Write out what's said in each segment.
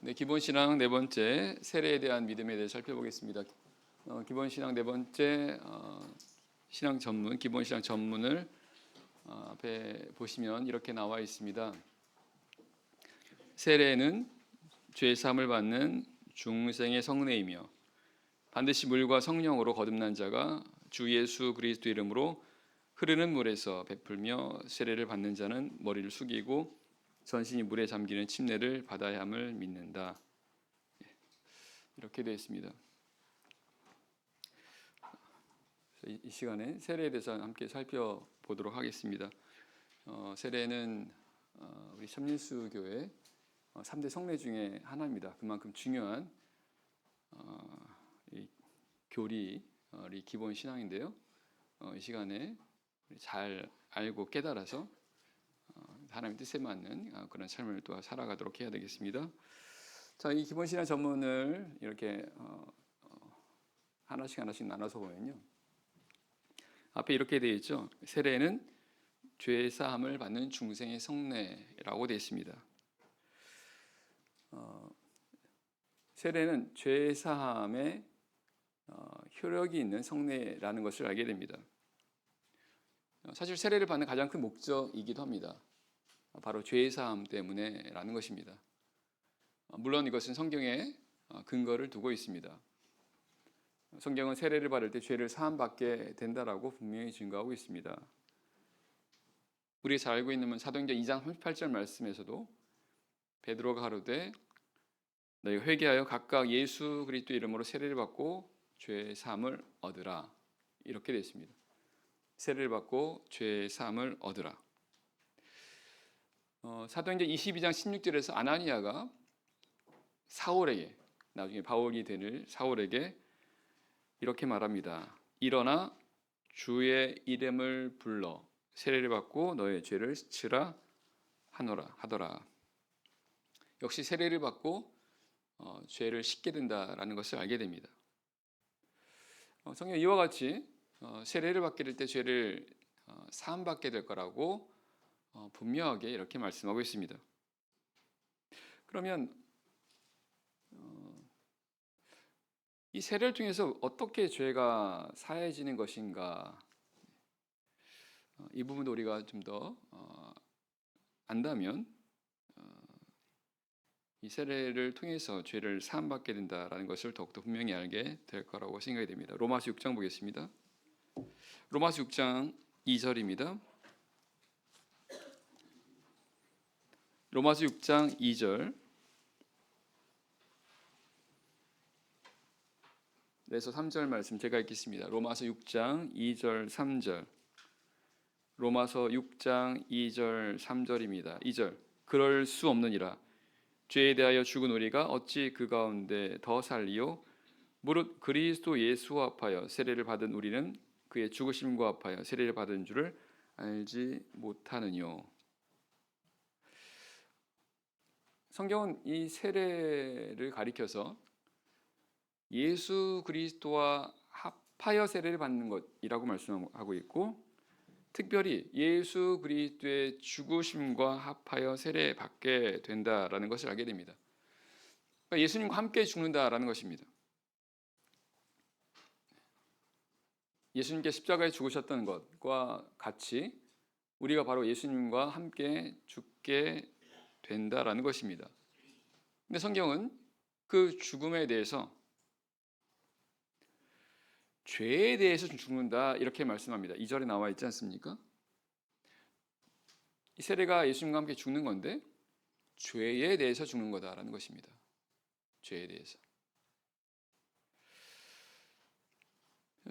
네, 기본신앙 네 번째 세례에 대한 믿음에 대해 살펴보겠습니다. 기본신앙 네 번째 신앙 전문, 기본신앙 전문을 앞에 보시면 이렇게 나와 있습니다. 세례는 죄 사함을 받는 중생의 성례이며 반드시 물과 성령으로 거듭난 자가 주 예수 그리스도 이름으로 흐르는 물에서 베풀며 세례를 받는 자는 머리를 숙이고 전신이 물에 잠기는 침례를 받아야 함을 믿는다. 이렇게 되어 있습니다. 이 시간에 세례에 대해서 함께 살펴보도록 하겠습니다. 세례는 우리 참예수 교회 3대 성례 중에 하나입니다. 그만큼 중요한 이 교리, 우리 기본 신앙인데요. 이 시간에 잘 알고 깨달아서 하나님의 뜻에 맞는 그런 삶을 또 살아가도록 해야 되겠습니다. 자, 이 기본 신앙 전문을 이렇게 하나씩 나눠서 보면요. 앞에 이렇게 되어 있죠. 세례는 죄 사함을 받는 중생의 성례라고 되어 있습니다. 세례는 죄 사함에 효력이 있는 성례라는 것을 알게 됩니다. 사실 세례를 받는 가장 큰 목적이기도 합니다. 바로 죄 사함 때문에라는 것입니다. 물론 이것은 성경에 근거를 두고 있습니다. 성경은 세례를 받을 때 죄를 사함받게 된다라고 분명히 증거하고 있습니다. 우리가 잘 알고 있는 사도행전 2장 38절 말씀에서도 베드로가 가로되 너희가 회개하여 각각 예수 그리스도 이름으로 세례를 받고 죄 사함을 얻으라, 이렇게 되어 있습니다. 세례를 받고 죄 사함을 얻으라. 사도행전 22장 16절에서 아나니아가 사울에게, 나중에 바울이 될 사울에게 이렇게 말합니다. 일어나 주의 이름을 불러 세례를 받고 너의 죄를 씻으라 하더라. 역시 세례를 받고 죄를 씻게 된다라는 것을 알게 됩니다. 성경 이와 같이 세례를 받게 될 때 죄를 사함받게 될 거라고 분명하게 이렇게 말씀하고 있습니다. 그러면 이 세례를 통해서 어떻게 죄가 사해지는 것인가, 이 부분도 우리가 좀 더 안다면 이 세례를 통해서 죄를 사함받게 된다라는 것을 더욱더 분명히 알게 될 거라고 생각이 됩니다. 로마서 6장 보겠습니다. 로마서 6장 2절입니다. 로마서 6장 2절 에서 3절 말씀 제가 읽겠습니다. 로마서 6장 2절 3절. 로마서 6장 2절 3절입니다. 2절. 그럴 수 없느니라. 죄에 대하여 죽은 우리가 어찌 그 가운데 더 살리요? 무릇 그리스도 예수와 합하여 세례를 받은 우리는 그의 죽으심과 합하여 세례를 받은 줄을 알지 못하느뇨. 성경은 이 세례를 가리켜서 예수 그리스도와 합하여 세례를 받는 것이라고 말씀하고 있고, 특별히 예수 그리스도의 죽으심과 합하여 세례 받게 된다라는 것을 알게 됩니다. 그러니까 예수님과 함께 죽는다라는 것입니다. 예수님께 십자가에 죽으셨던 것과 같이 우리가 바로 예수님과 함께 죽게 된다라는 것입니다. 근데 성경은 그 죽음에 대해서 죄에 대해서 죽는다 이렇게 말씀합니다. 2절에 나와 있지 않습니까? 이 세례가 예수님과 함께 죽는 건데 죄에 대해서 죽는 거다라는 것입니다. 죄에 대해서.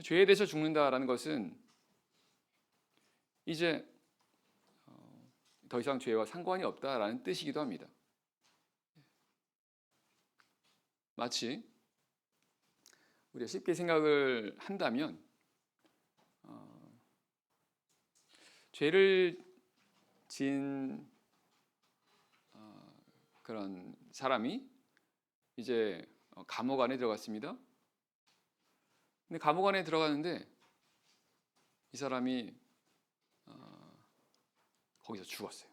죄에 대해서 죽는다라는 것은 이제 더 이상 죄와 상관이 없다라는 뜻이기도 합니다. 마치 우리가 쉽게 생각을 한다면 죄를 지은 그런 사람이 이제 감옥 안에 들어갔습니다. 근데 감옥 안에 들어가는데 이 사람이 거기서 죽었어요.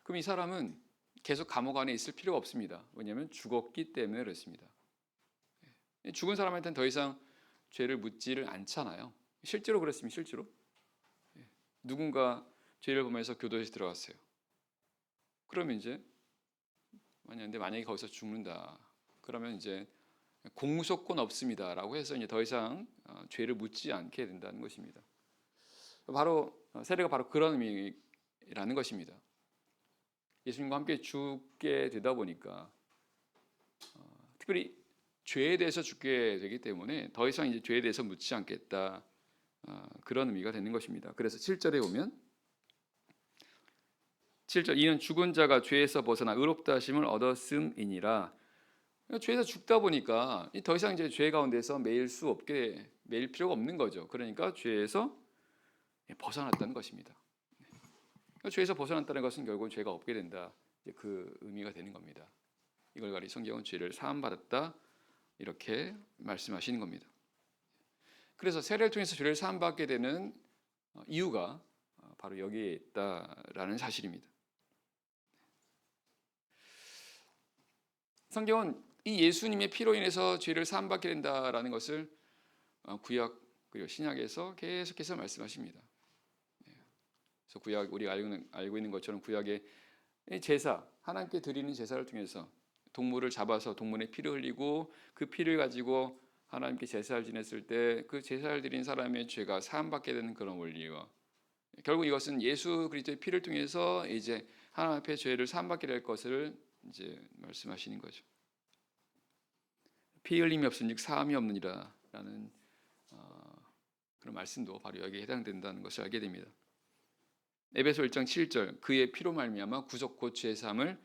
그럼 이 사람은 계속 감옥 안에 있을 필요가 없습니다. 왜냐하면 죽었기 때문에 그렇습니다. 죽은 사람한테는 더 이상 죄를 묻지를 않잖아요. 실제로 그렇습니다. 실제로 누군가 죄를 범해서 교도소에 들어갔어요. 그러면 이제 만약에 거기서 죽는다. 그러면 이제 공소권 없습니다라고 해서 이제 더 이상 죄를 묻지 않게 된다는 것입니다. 바로 세례가 바로 그런 의미라는 것입니다. 예수님과 함께 죽게 되다 보니까 특별히 죄에 대해서 죽게 되기 때문에 더 이상 이제 죄에 대해서 묻지 않겠다. 그런 의미가 되는 것입니다. 그래서 7절에 보면 7절 이는 죽은 자가 죄에서 벗어나 의롭다 하심을 얻었음이니라. 죄에서 죽다 보니까 더 이상 이제 죄 가운데서 매일 필요가 없는 거죠. 그러니까 죄에서 벗어났다는 것입니다. 죄에서 벗어났다는 것은 결국 죄가 없게 된다. 그 의미가 되는 겁니다. 이걸 가리켜 성경은 죄를 사함 받았다 이렇게 말씀하시는 겁니다. 그래서 세례를 통해서 죄를 사함 받게 되는 이유가 바로 여기에 있다라는 사실입니다. 성경은 이 예수님의 피로 인해서 죄를 사함 받게 된다라는 것을 구약 그리고 신약에서 계속해서 말씀하십니다. 그래서 구약 우리가 알고 있는 것처럼 구약의 제사 하나님께 드리는 제사를 통해서 동물을 잡아서 동물의 피를 흘리고 그 피를 가지고 하나님께 제사를 지냈을 때 그 제사를 드린 사람의 죄가 사함 받게 되는 그런 원리와 결국 이것은 예수 그리스도의 피를 통해서 이제 하나님 앞에 죄를 사함 받게 될 것을 이제 말씀하시는 거죠. 피 흘림이 없으니 사함이 없느니라라는 그런 말씀도 바로 여기에 해당된다는 것을 알게 됩니다. 에베소 1장 7절 그의 피로 말미암아 구속 곧 죄 사함을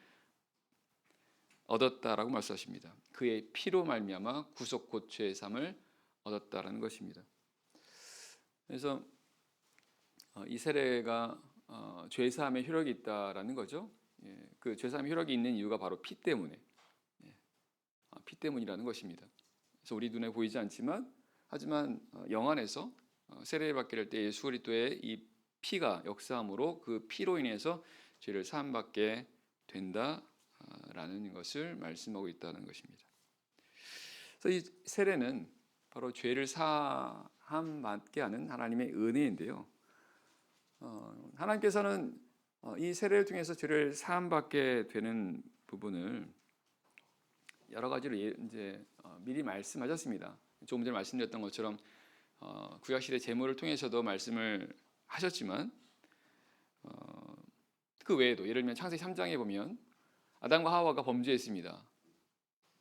얻었다라고 말씀하십니다. 그의 피로 말미암아 구속 곧 죄 사함을 얻었다라는 것입니다. 그래서 이 세례가 죄 사함의 효력이 있다라는 거죠. 그 죄 사함의 효력이 있는 이유가 바로 피 때문에 피 때문이라는 것입니다. 그래서 우리 눈에 보이지 않지만 하지만 영안에서 세례를 받게 될 때 예수 그리스도의 이 피가 역사함으로 그 피로 인해서 죄를 사함 받게 된다라는 것을 말씀하고 있다는 것입니다. 그래서 이 세례는 바로 죄를 사함 받게 하는 하나님의 은혜인데요. 하나님께서는 이 세례를 통해서 죄를 사함 받게 되는 부분을 여러 가지로 이제 미리 말씀하셨습니다. 조금 전에 말씀드렸던 것처럼 구약 시대 제물을 통해서도 말씀을 하셨지만 그 외에도 예를 들면 창세기 3장에 보면 아담과 하와가 범죄했습니다.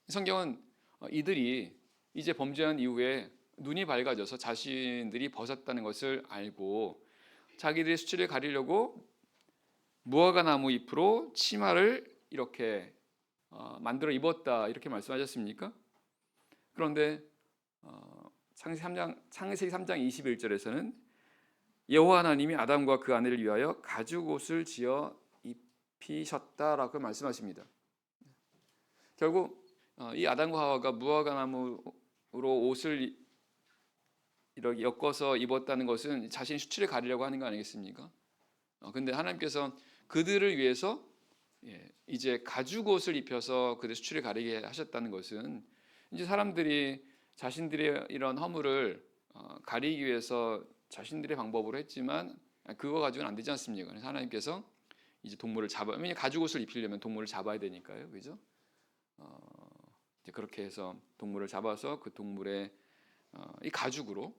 성경은 이들이 이제 범죄한 이후에 눈이 밝아져서 자신들이 벗었다는 것을 알고 자기들의 수치를 가리려고 무화과 나무 잎으로 치마를 이렇게 만들어 입었다 이렇게 말씀하셨습니까? 그런데 창세기 3장 21절에서는 여호와 하나님이 아담과 그 아내를 위하여 가죽 옷을 지어 입히셨다라고 말씀하십니다. 결국 이 아담과 하와가 무화과 나무로 옷을 이렇게 엮어서 입었다는 것은 자신의 수치를 가리려고 하는 거 아니겠습니까? 근데 하나님께서 그들을 위해서 이제 가죽 옷을 입혀서 그들의 수치를 가리게 하셨다는 것은 이제 사람들이 자신들의 이런 허물을 가리기 위해서 자신들의 방법으로 했지만 그거 가지고는 안 되지 않습니까? 그래서 하나님께서 이제 동물을 왜냐면 가죽 옷을 입히려면 동물을 잡아야 되니까요, 그죠? 이제 그렇게 해서 동물을 잡아서 그 동물의 이 가죽으로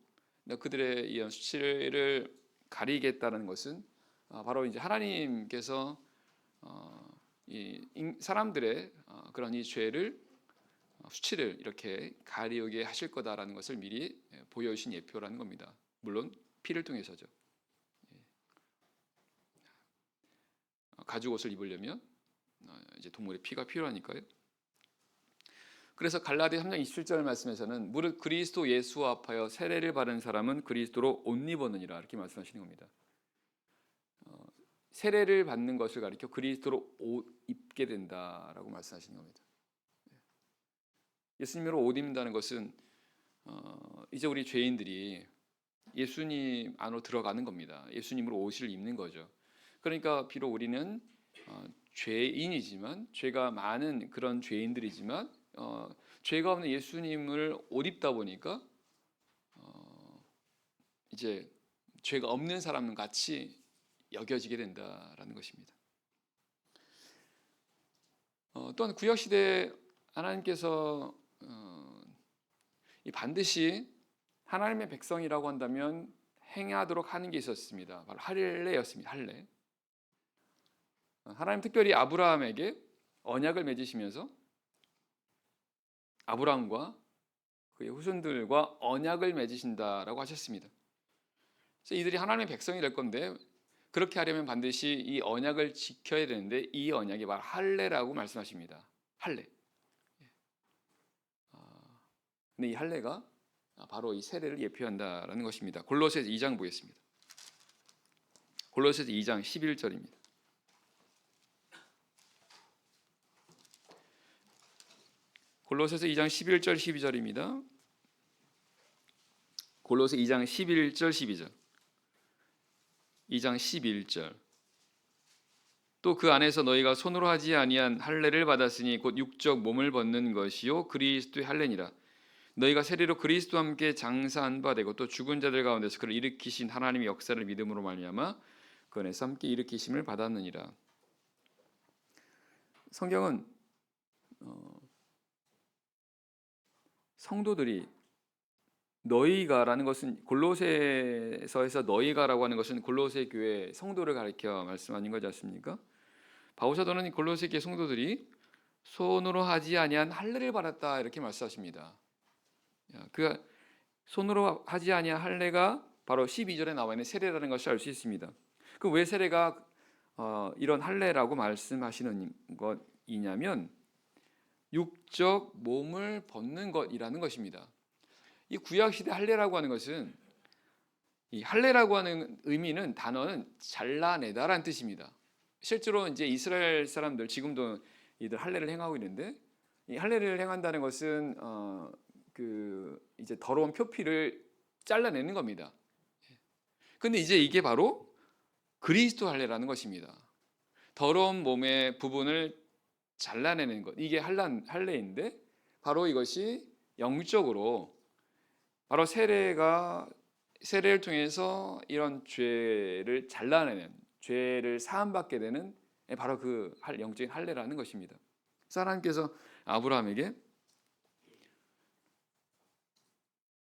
그들의 이 수치를 가리겠다는 것은 바로 이제 하나님께서 이 사람들의 그런 이 죄를 수치를 이렇게 가리우게 하실 거다라는 것을 미리 보여주신 예표라는 겁니다. 물론 피를 통해서죠. 가죽 옷을 입으려면 이제 동물의 피가 필요하니까요. 그래서 갈라디아 3장 27절 말씀에서는 무릇 그리스도 예수와 합하여 세례를 받은 사람은 그리스도로 옷 입었느니라 이렇게 말씀하시는 겁니다. 세례를 받는 것을 가리켜 그리스도로 옷 입게 된다라고 말씀하시는 겁니다. 예수님으로 옷 입는다는 것은 이제 우리 죄인들이 예수님 안으로 들어가는 겁니다. 예수님으로 옷을 입는 거죠. 그러니까 비록 우리는 죄인이지만 죄가 많은 그런 죄인들이지만 죄가 없는 예수님을 옷 입다 보니까 이제 죄가 없는 사람 같이 여겨지게 된다라는 것입니다. 또한 구약 시대에 하나님께서 반드시 하나님의 백성이라고 한다면 행하도록 하는 게 있었습니다. 바로 할례였습니다. 할례. 하나님 특별히 아브라함에게 언약을 맺으시면서 아브라함과 그의 후손들과 언약을 맺으신다라고 하셨습니다. 그래서 이들이 하나님의 백성이 될 건데 그렇게 하려면 반드시 이 언약을 지켜야 되는데 이 언약이 바로 할례라고 말씀하십니다. 할례. 근데 이 할례가 바로 이 세례를 예표한다라는 것입니다. 골로새서 2장 보겠습니다. 골로새서 2장 11절입니다. 골로새서 2장 11절 12절입니다. 골로새 2장 11절 12절. 2장 11절. 또 그 안에서 너희가 손으로 하지 아니한 할례를 받았으니 곧 육적 몸을 벗는 것이요 그리스도의 할례니라. 너희가 세례로 그리스도와 함께 장사한 바 되고 또 죽은 자들 가운데서 그를 일으키신 하나님의 역사를 믿음으로 말미암아 그 안에서 함께 일으키심을 받았느니라. 성경은 성도들이 너희가라는 것은 골로새서에서 너희가라고 하는 것은 골로새 교회 성도를 가리켜 말씀하는 거지 않습니까? 바울 사도는 골로새 교회 성도들이 손으로 하지 아니한 할례를 받았다 이렇게 말씀하십니다. 그 손으로 하지 아니한 할례가 바로 12절에 나와 있는 세례라는 것을 알 수 있습니다. 그 왜 세례가 이런 할례라고 말씀하시는 것이냐면 육적 몸을 벗는 것이라는 것입니다. 이 구약 시대 할례라고 하는 것은 이 할례라고 하는 의미는 단어는 잘라내다라는 뜻입니다. 실제로 이제 이스라엘 사람들 지금도 이들 할례를 행하고 있는데 이 할례를 행한다는 것은 이제 더러운 표피를 잘라내는 겁니다. 근데 이제 이게 바로 그리스도 할례라는 것입니다. 더러운 몸의 부분을 잘라내는 것, 이게 할례인데 바로 이것이 영적으로 바로 세례를 통해서 이런 죄를 잘라내는, 죄를 사함받게 되는 바로 그 영적인 할례라는 것입니다. 하나님께서 아브라함에게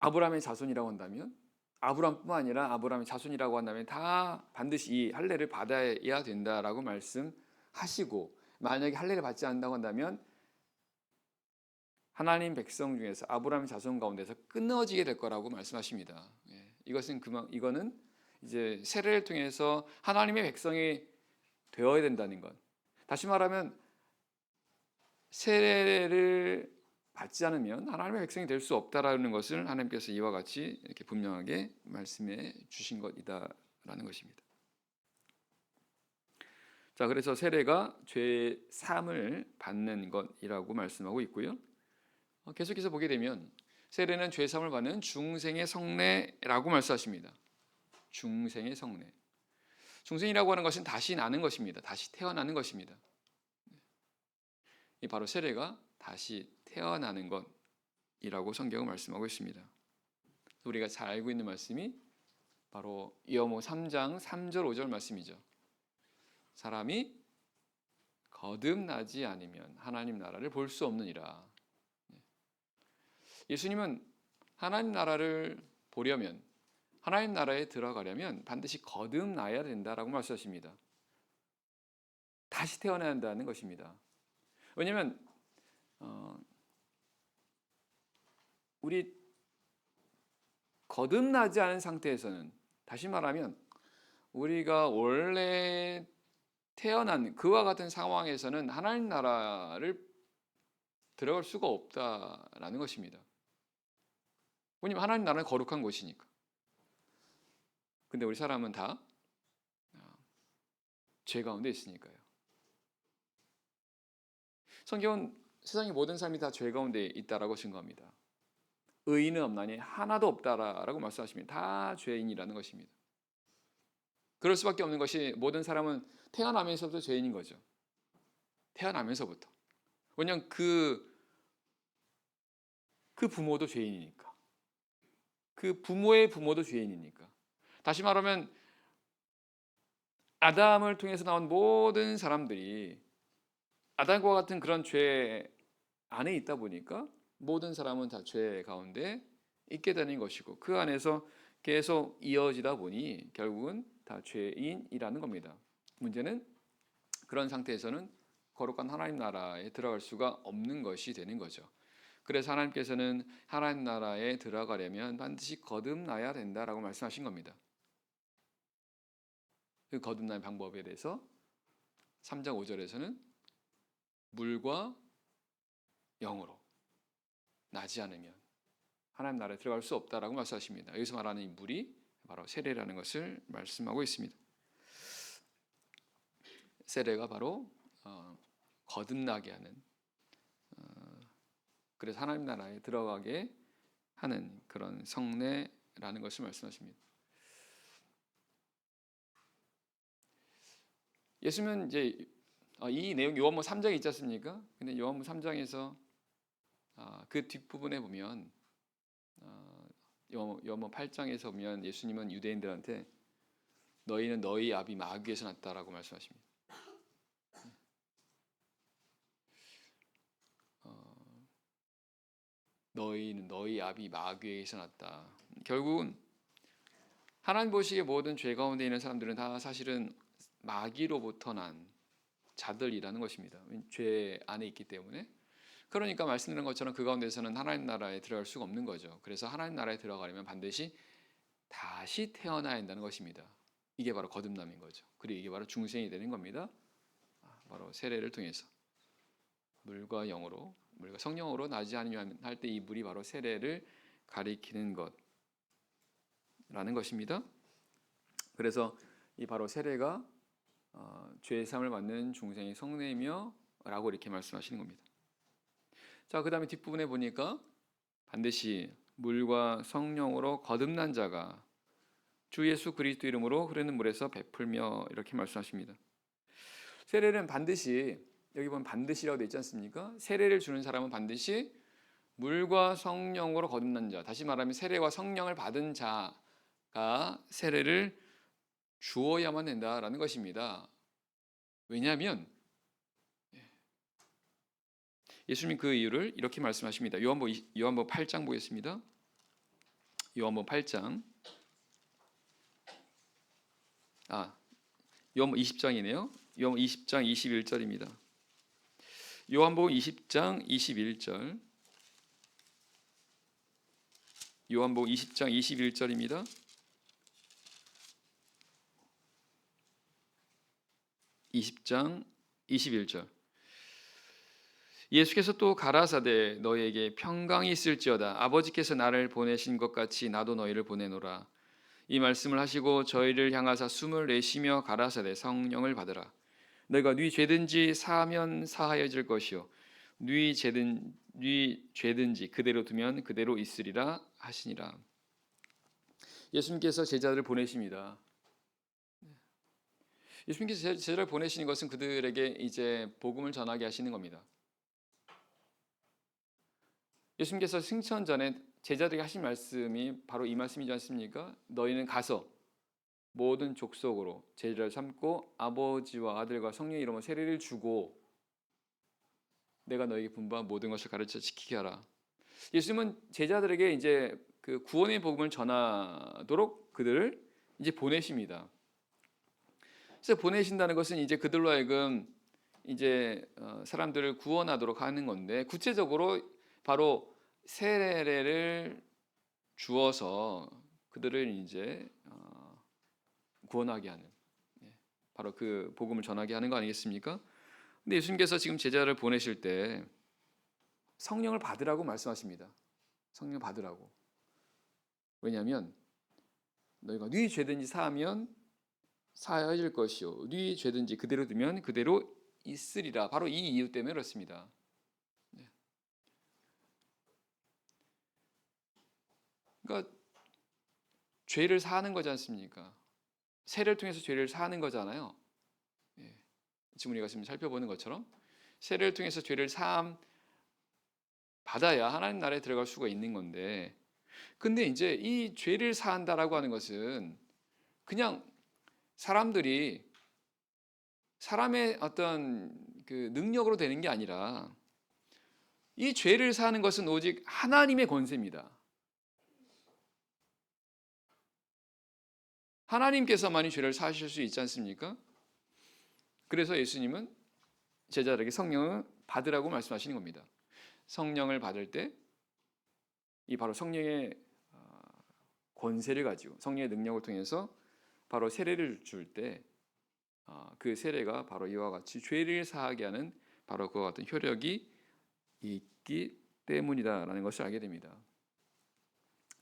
아브라함의 자손이라고 한다면 아브라함뿐만 아니라 아브라함의 자손이라고 한다면 다 반드시 이 할례를 받아야 된다라고 말씀하시고 만약에 할례를 받지 않는다고 한다면 하나님 백성 중에서 아브라함의 자손 가운데서 끊어지게 될 거라고 말씀하십니다. 이거는 이제 세례를 통해서 하나님의 백성이 되어야 된다는 것. 다시 말하면 세례를 받지 않으면 하나님의 백성이 될 수 없다라는 것을 하나님께서 이와 같이 이렇게 분명하게 말씀해 주신 것이다라는 것입니다. 자, 그래서 세례가 죄 사함을 받는 것이라고 말씀하고 있고요. 계속해서 보게 되면 세례는 죄 사함을 받는 중생의 성례라고 말씀하십니다. 중생의 성례. 중생이라고 하는 것은 다시 나는 것입니다. 다시 태어나는 것입니다. 이 바로 세례가 다시 태어나는 것이라고 성경은 말씀하고 있습니다. 우리가 잘 알고 있는 말씀이 바로 요한복음 3장 3절 5절 말씀이죠. 사람이 거듭나지 않으면 하나님 나라를 볼 수 없느니라. 예수님은 하나님 나라를 보려면 하나님 나라에 들어가려면 반드시 거듭나야 된다라고 말씀하십니다. 다시 태어나야 한다는 것입니다. 왜냐하면 우리 거듭나지 않은 상태에서는 다시 말하면 우리가 원래 태어난 그와 같은 상황에서는 하나님 나라를 들어갈 수가 없다라는 것입니다. 왜냐하면 하나님 나라는 거룩한 곳이니까. 근데 우리 사람은 다 죄 가운데 있으니까요. 성경은 세상의 모든 사람이 다 죄 가운데 있다라고 증거합니다. 의인은 없나니 하나도 없다라고 말씀하십니다. 다 죄인이라는 것입니다. 그럴 수밖에 없는 것이 모든 사람은 태어나면서부터 죄인인 거죠. 태어나면서부터. 왜냐하면 그 부모도 죄인이니까. 그 부모의 부모도 죄인이니까. 다시 말하면 아담을 통해서 나온 모든 사람들이 아담과 같은 그런 죄 안에 있다 보니까 모든 사람은 다 죄 가운데 있게 되는 것이고, 그 안에서 계속 이어지다 보니 결국은 다 죄인이라는 겁니다. 문제는 그런 상태에서는 거룩한 하나님 나라에 들어갈 수가 없는 것이 되는 거죠. 그래서 하나님께서는 하나님 나라에 들어가려면 반드시 거듭나야 된다라고 말씀하신 겁니다. 그 거듭날 방법에 대해서 3장 5절에서는 물과 영으로 나지 않으면 하나님 나라에 들어갈 수 없다라고 말씀하십니다. 여기서 말하는 이 물이 바로 세례라는 것을 말씀하고 있습니다. 세례가 바로 거듭나게 하는, 그래서 하나님 나라에 들어가게 하는 그런 성례라는 것을 말씀하십니다. 예수님은 이제 이 내용 요한복음 3장에 있지 않습니까? 근데 요한복음 3장에서 그 뒷부분에 보면 요한복음 8장에서 보면 예수님은 유대인들한테 너희는 너희 아비 마귀에서 났다라고 말씀하십니다. 너희는 너희 아비 마귀에서 났다. 결국은 하나님 보시기에 모든 죄 가운데 있는 사람들은 다 사실은 마귀로부터 난 자들이라는 것입니다. 죄 안에 있기 때문에. 그러니까 말씀드린 것처럼 그 가운데서는 하나님 나라에 들어갈 수가 없는 거죠. 그래서 하나님 나라에 들어가려면 반드시 다시 태어나야 한다는 것입니다. 이게 바로 거듭남인 거죠. 그리고 이게 바로 중생이 되는 겁니다. 바로 세례를 통해서 물과 영으로, 물과 성령으로 나지 않으면 할 때 이 물이 바로 세례를 가리키는 것라는 것입니다. 그래서 이 바로 세례가 죄의 사함을 받는 중생의 성례이며 라고 이렇게 말씀하시는 겁니다. 자, 그 다음에 뒷부분에 보니까 반드시 물과 성령으로 거듭난 자가 주 예수 그리스도 이름으로 흐르는 물에서 베풀며 이렇게 말씀하십니다. 세례는 반드시, 여기 보면 반드시라고 되어 있지 않습니까? 세례를 주는 사람은 반드시 물과 성령으로 거듭난 자, 다시 말하면 세례와 성령을 받은 자가 세례를 주어야만 된다라는 것입니다. 왜냐하면 예수님 그 이유를 이렇게 말씀하십니다. 요한복음 8장 보겠습니다. 요한복음 8장, 요한복음 20장이네요. 요한복음 20장 21절입니다. 요한복음 20장 21절. 요한복음 20장 21절입니다. 예수께서 또 가라사대 너희에게 평강이 있을지어다. 아버지께서 나를 보내신 것 같이 나도 너희를 보내노라. 이 말씀을 하시고 저희를 향하사 숨을 내쉬며 가라사대 성령을 받으라. 너희가 네 죄든지 사하면 사하여질 것이요 네 죄든지 그대로 두면 그대로 있으리라 하시니라. 예수님께서 제자들을 보내십니다. 예수님께서 제자를 보내시는 것은 그들에게 이제 복음을 전하게 하시는 겁니다. 예수님께서 승천 전에 제자들에게 하신 말씀이 바로 이 말씀이지 않습니까? 너희는 가서 모든 족속으로 제자를 삼고 아버지와 아들과 성령의 이름으로 세례를 주고 내가 너에게 분부한 모든 것을 가르쳐 지키게 하라. 예수님은 제자들에게 이제 그 구원의 복음을 전하도록 그들을 이제 보내십니다. 그래서 보내신다는 것은 이제 그들로 하여금 이제 사람들을 구원하도록 하는 건데, 구체적으로 바로 세례를 주어서 그들을 이제 구원하게 하는, 바로 그 복음을 전하게 하는 거 아니겠습니까? 근데 예수님께서 지금 제자를 보내실 때 성령을 받으라고 말씀하십니다. 성령 받으라고. 왜냐하면 너희가 네 죄든지 사하면 사하여질 것이요 네 죄든지 그대로 두면 그대로 있으리라. 바로 이 이유 때문에 그렇습니다. 그러니까 죄를 사하는 거지 않습니까? 세례를 통해서 죄를 사하는 거잖아요. 예. 지금 우리가 지금 살펴보는 것처럼 세례를 통해서 죄를 사함 받아야 하나님 나라에 들어갈 수가 있는 건데, 근데 이제 이 죄를 사한다라고 하는 것은 그냥 사람들이 사람의 어떤 그 능력으로 되는 게 아니라 이 죄를 사는 것은 오직 하나님의 권세입니다. 하나님께서만이 죄를 사실 수 있지 않습니까? 그래서 예수님은 제자들에게 성령을 받으라고 말씀하시는 겁니다. 성령을 받을 때 이 바로 성령의 권세를 가지고 성령의 능력을 통해서 바로 세례를 줄 때 그 세례가 바로 이와 같이 죄를 사하게 하는 바로 그와 같은 효력이 있기 때문이다라는 것을 알게 됩니다.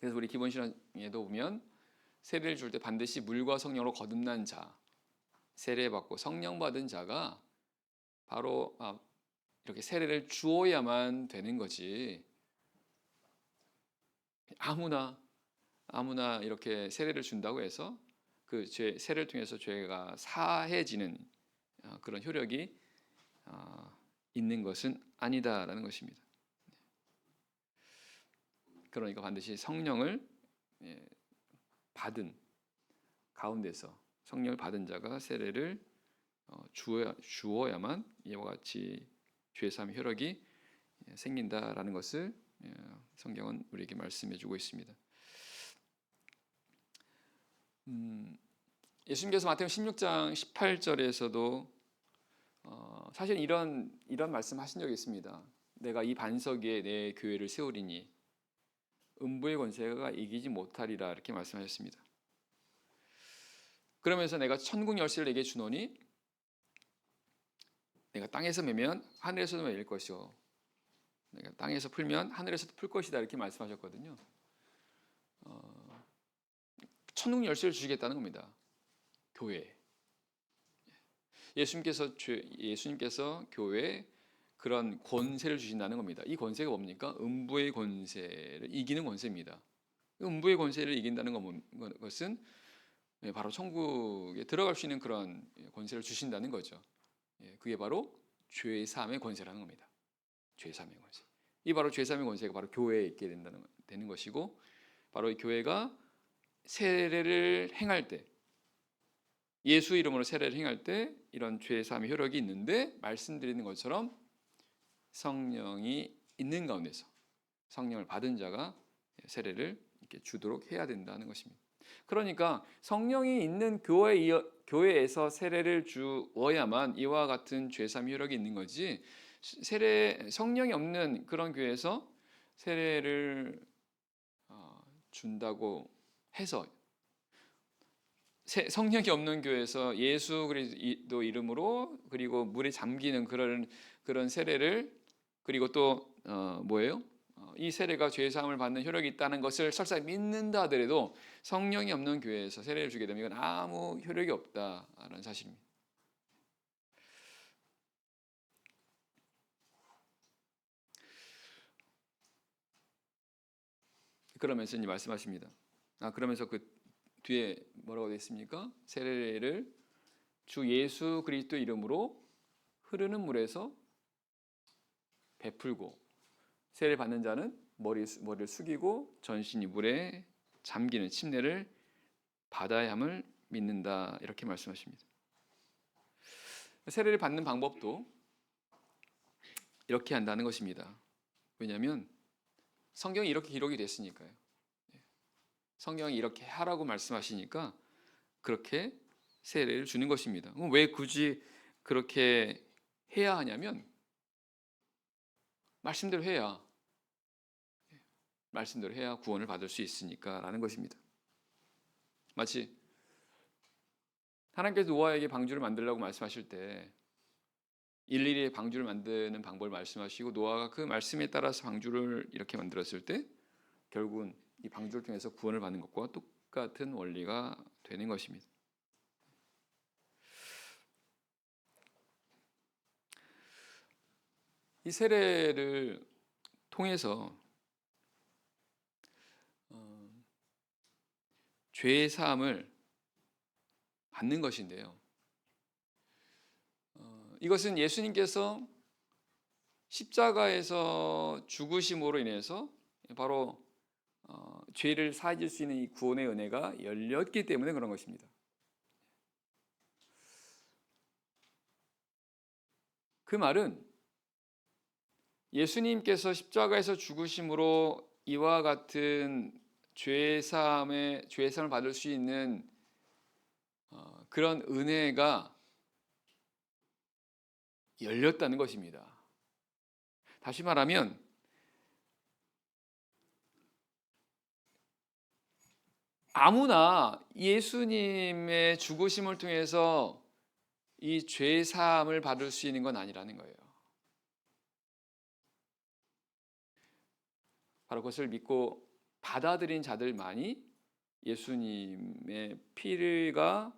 그래서 우리 기본 신앙에도 보면 세례를 줄 때 반드시 물과 성령으로 거듭난 자, 세례받고 성령 받은 자가 바로 이렇게 세례를 주어야만 되는 거지, 아무나 이렇게 세례를 준다고 해서 그 세례를 통해서 죄가 사해지는 그런 효력이 있는 것은 아니다라는 것입니다. 그러니까 반드시 성령을 받은 가운데서 성령을 받은 자가 세례를 주어야만 이와 같이 죄 사함의 효력이 생긴다라는 것을 성경은 우리에게 말씀해주고 있습니다. 예수님께서 마태복음 16장 18절에서도 사실 이런 말씀하신 적이 있습니다. 내가 이 반석 위에 내 교회를 세우리니 음부의 권세가 이기지 못하리라, 이렇게 말씀하셨습니다. 그러면서 내가 천국 열쇠를 내게 주노니 내가 땅에서 매면 하늘에서도 매일 것이요, 내가 땅에서 풀면 하늘에서도 풀 것이다, 이렇게 말씀하셨거든요. 천국 열쇠를 주시겠다는 겁니다. 교회. 예수님께서 교회에 그런 권세를 주신다는 겁니다. 이 권세가 뭡니까? 음부의 권세를 이기는 권세입니다. 음부의 권세를 이긴다는 것은 바로 천국에 들어갈 수 있는 그런 권세를 주신다는 거죠. 그게 바로 죄 사함의 권세라는 겁니다. 죄 사함의 권세. 이 바로 죄 사함의 권세가 바로 교회에 있게 되는 것이고, 바로 이 교회가 세례를 행할 때, 예수 이름으로 세례를 행할 때 이런 죄 사함의 효력이 있는데, 말씀드리는 것처럼 성령이 있는 가운데서 성령을 받은 자가 세례를 이렇게 주도록 해야 된다는 것입니다. 그러니까 성령이 있는 교회에서 세례를 주어야만 이와 같은 죄 사함의 효력이 있는 거지, 성령이 없는 그런 교회에서 세례를 준다고 해서, 성령이 없는 교회에서 예수 그리스도 이름으로 그리고 물에 잠기는 그런 세례를, 그리고 또 뭐예요? 이 세례가 죄 사함을 받는 효력이 있다는 것을 설사 믿는다 하더라도 성령이 없는 교회에서 세례를 주게 되면 이건 아무 효력이 없다라는 사실입니다. 그러면서 이제 말씀하십니다. 그러면서 그 뒤에 뭐라고 되어 있습니까? 세례를 주 예수 그리스도 이름으로 흐르는 물에서 베풀고, 세례 받는 자는 머리를 숙이고 전신이 물에 잠기는 침례를 받아야 함을 믿는다, 이렇게 말씀하십니다. 세례를 받는 방법도 이렇게 한다는 것입니다. 왜냐하면 성경이 이렇게 기록이 됐으니까요. 성경이 이렇게 하라고 말씀하시니까 그렇게 세례를 주는 것입니다. 왜 굳이 그렇게 해야 하냐면, 말씀대로 해야 구원을 받을 수 있으니까라는 것입니다. 마치 하나님께서 노아에게 방주를 만들라고 말씀하실 때 일일이 방주를 만드는 방법을 말씀하시고, 노아가 그 말씀에 따라서 방주를 이렇게 만들었을 때 결국은 이 방주를 통해서 구원을 받는 것과 똑같은 원리가 되는 것입니다. 이 세례를 통해서 죄의 사함을 받는 것인데요. 이것은 예수님께서 십자가에서 죽으심으로 인해서 바로 죄를 사해질 수 있는 이 구원의 은혜가 열렸기 때문에 그런 것입니다. 그 말은 예수님께서 십자가에서 죽으심으로 이와 같은 죄사함을 받을 수 있는 그런 은혜가 열렸다는 것입니다. 다시 말하면 아무나 예수님의 죽으심을 통해서 이 죄사함을 받을 수 있는 건 아니라는 거예요. 바로 그것을 믿고 받아들인 자들만이 예수님의 피가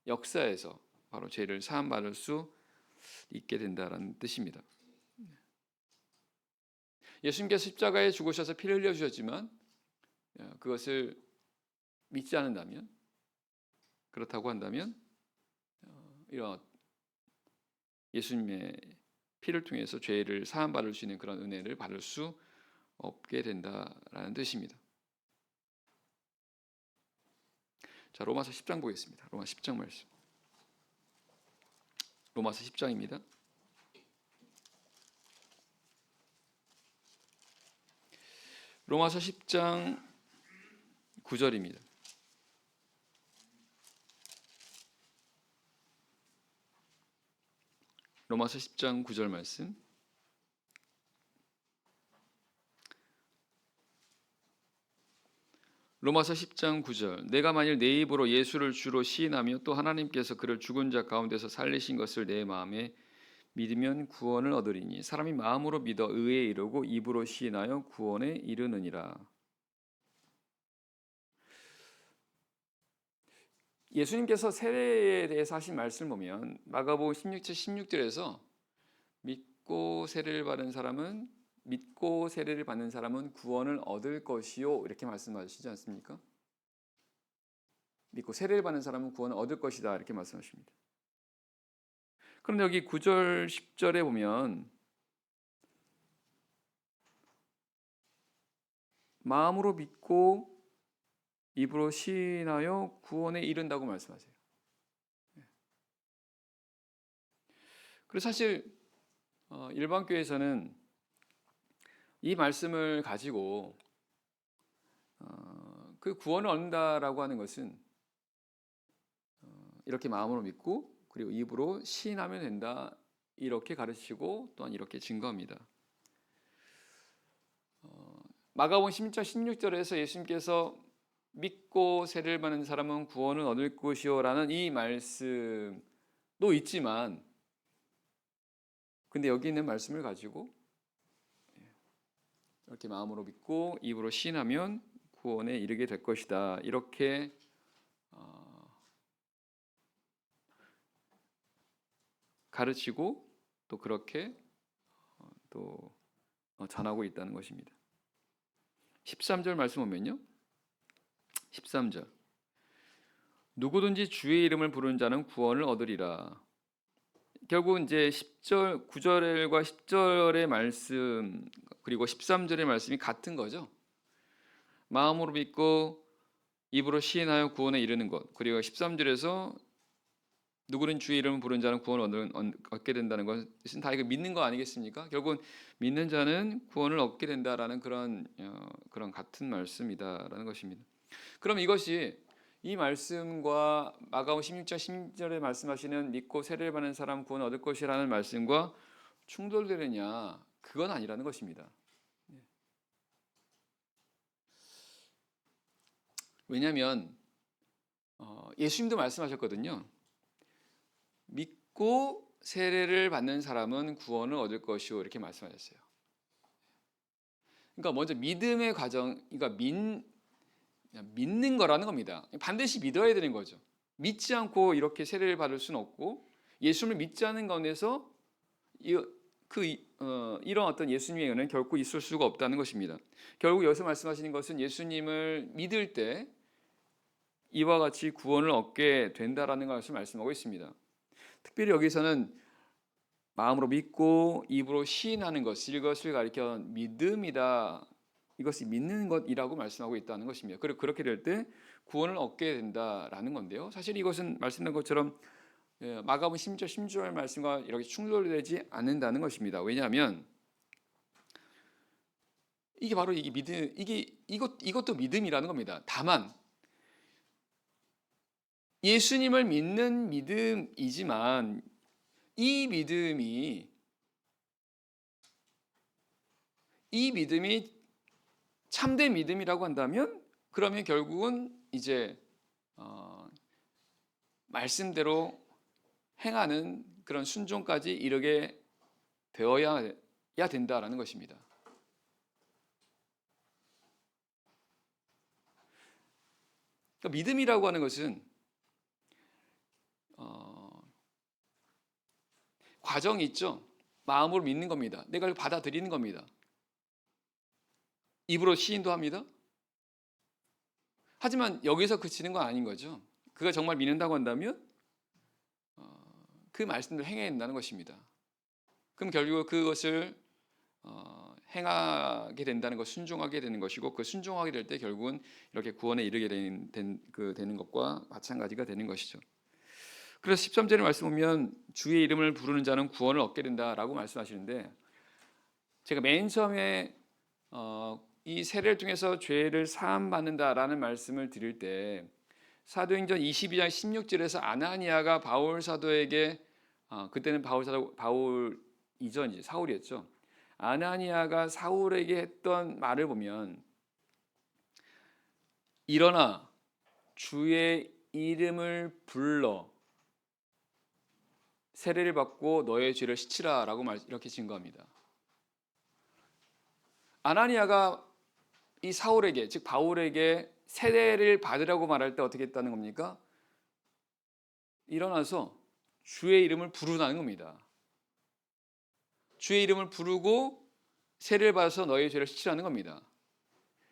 역사에서 바로 죄를 사함 받을 수 있게 된다라는 뜻입니다. 예수님께서 십자가에 죽으셔서 피를 흘려 주셨지만 그것을 믿지 않는다면, 그렇다고 한다면 이런 예수님의 피를 통해서 죄를 사함 받을 수 있는 그런 은혜를 받을 수 없게 된다라는 뜻입니다. 자, 로마서 10장 보겠습니다. 로마 10장 말씀. 로마서 10장입니다. 로마서 10장 9절입니다. 로마서 10장 9절 말씀. 로마서 10장 9절. 내가 만일 내 입으로 예수를 주로 시인하며 또 하나님께서 그를 죽은 자 가운데서 살리신 것을 내 마음에 믿으면 구원을 얻으리니 사람이 마음으로 믿어 의에 이르고 입으로 시인하여 구원에 이르느니라. 예수님께서 세례에 대해서 하신 말씀을 보면 마가복음 16장 16절에서 믿고 세례를 받는 사람은 구원을 얻을 것이요 이렇게 말씀하시지 않습니까? 믿고 세례를 받는 사람은 구원을 얻을 것이다 이렇게 말씀하십니다. 그런데 여기 9절 10절에 보면 마음으로 믿고 입으로 시인하여 구원에 이른다고 말씀하세요. 그래서 사실 일반 교회에서는 이 말씀을 가지고 그 구원을 얻는다라고 하는 것은 이렇게 마음으로 믿고 그리고 입으로 시인하면 된다 이렇게 가르치고 또한 이렇게 증거합니다. 마가복음 16장 16절에서 예수님께서 믿고 세례를 받는 사람은 구원을 얻을 것이요라는 이 말씀도 있지만 근데 여기 있는 말씀을 가지고 이렇게 마음으로 믿고 입으로 시인하면 구원에 이르게 될 것이다 이렇게 가르치고 또 그렇게 또 전하고 있다는 것입니다. 13절 말씀 보면요. 13절. 누구든지 주의 이름을 부르는 자는 구원을 얻으리라. 결국 이제 10절, 9절과 10절의 말씀 그리고 13절의 말씀이 같은 거죠. 마음으로 믿고 입으로 시인하여 구원에 이르는 것. 그리고 13절에서 누구는 주의 이름을 부르는 자는 구원을 얻게 된다는 것은 다 이거 믿는 거 아니겠습니까? 결국은 믿는 자는 구원을 얻게 된다라는 그런 같은 말씀이다라는 것입니다. 그럼 이것이 이 말씀과 마가복음 16장 16절에 말씀하시는 믿고 세례를 받는 사람 구원을 얻을 것이라는 말씀과 충돌되느냐? 그건 아니라는 것입니다. 왜냐하면 예수님도 말씀하셨거든요. 믿고 세례를 받는 사람은 구원을 얻을 것이요 이렇게 말씀하셨어요. 그러니까 먼저 믿음의 과정, 그러니까 믿는 거라는 겁니다. 반드시 믿어야 되는 거죠. 믿지 않고 이렇게 세례를 받을 수는 없고 예수님을 믿지 않는 가운데서 이런 어떤 예수님의 은혜는 결코 있을 수가 없다는 것입니다. 결국 여기서 말씀하시는 것은 예수님을 믿을 때 이와 같이 구원을 얻게 된다라는 것을 말씀하고 있습니다. 특별히 여기서는 마음으로 믿고 입으로 시인하는 것, 이것을 가리켜 믿음이다. 이것이 믿는 것이라고 말씀하고 있다는 것입니다. 그리고 그렇게 될 때 구원을 얻게 된다라는 건데요. 사실 이것은 말씀드린 것처럼 마가복음 10절 16절 말씀과 이렇게 충돌되지 않는다는 것입니다. 왜냐하면 이게 바로 이게 믿음, 이것도 믿음이라는 겁니다. 다만 예수님을 믿는 믿음이지만 이 믿음이 참된 믿음이라고 한다면 그러면 결국은 이제 말씀대로 행하는 그런 순종까지 이르게 되어야 된다라는 것입니다. 그러니까 믿음이라고 하는 것은 과정이 있죠. 마음으로 믿는 겁니다. 내가 받아들이는 겁니다. 입으로 시인도 합니다. 하지만 여기서 그치는 건 아닌 거죠. 그가 정말 믿는다고 한다면 그 말씀대로 행해야 된다는 것입니다. 그럼 결국 그것을 행하게 된다는 것, 순종하게 되는 것이고 그 순종하게 될 때 결국은 이렇게 구원에 이르게 되는 것과 마찬가지가 되는 것이죠. 그래서 13절의 말씀 보면 주의 이름을 부르는 자는 구원을 얻게 된다라고 말씀하시는데 제가 맨 처음에 이 세례를 통해서 죄를 사함 받는다라는 말씀을 드릴 때 사도행전 22장 16절에서 아나니아가 바울 사도에게 그때는 바울 이전이지 사울이었죠. 아나니아가 사울에게 했던 말을 보면 일어나 주의 이름을 불러 세례를 받고 너의 죄를 씻으라라고 이렇게 증거합니다. 아나니아가 이 사울에게 즉 바울에게 세례를 받으라고 말할 때 어떻게 했다는 겁니까? 일어나서 주의 이름을 부르라는 겁니다. 주의 이름을 부르고 세례를 받아서 너의 죄를 씻으라는 겁니다.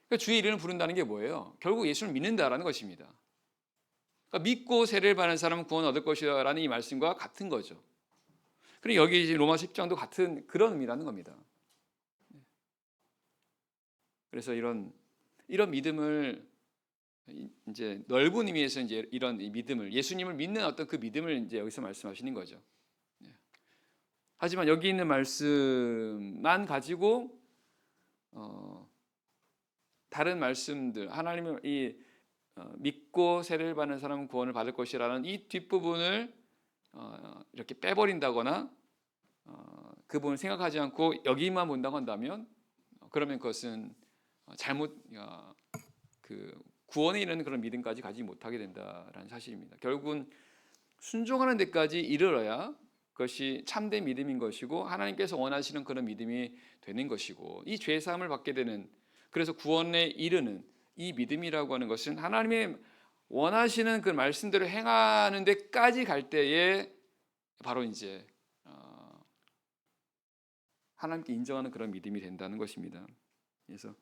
그러니까 주의 이름을 부른다는 게 뭐예요? 결국 예수를 믿는다라는 것입니다. 그러니까 믿고 세례를 받는 사람은 구원 얻을 것이라는 이 말씀과 같은 거죠. 그리고 여기 로마서 10장도 같은 그런 의미라는 겁니다. 그래서 이런 믿음을 이제 넓은 의미에서 이제 이런 믿음을 예수님을 믿는 어떤 그 믿음을 이제 여기서 말씀하시는 거죠. 하지만 여기 있는 말씀만 가지고 다른 말씀들 하나님을 믿고 세례를 받는 사람은 구원을 받을 것이라는 이 뒷부분을 이렇게 빼버린다거나 그 부분을 생각하지 않고 여기만 본다고 한다면 그러면 그것은 잘못 그 구원에 이르는 그런 믿음까지 가지 못하게 된다라는 사실입니다. 결국은 순종하는 데까지 이르러야 그것이 참된 믿음인 것이고 하나님께서 원하시는 그런 믿음이 되는 것이고 이 죄 사함을 받게 되는 그래서 구원에 이르는 이 믿음이라고 하는 것은 하나님의 원하시는 그 말씀대로 행하는 데까지 갈 때에 바로 이제 하나님께 인정하는 그런 믿음이 된다는 것입니다. 그래서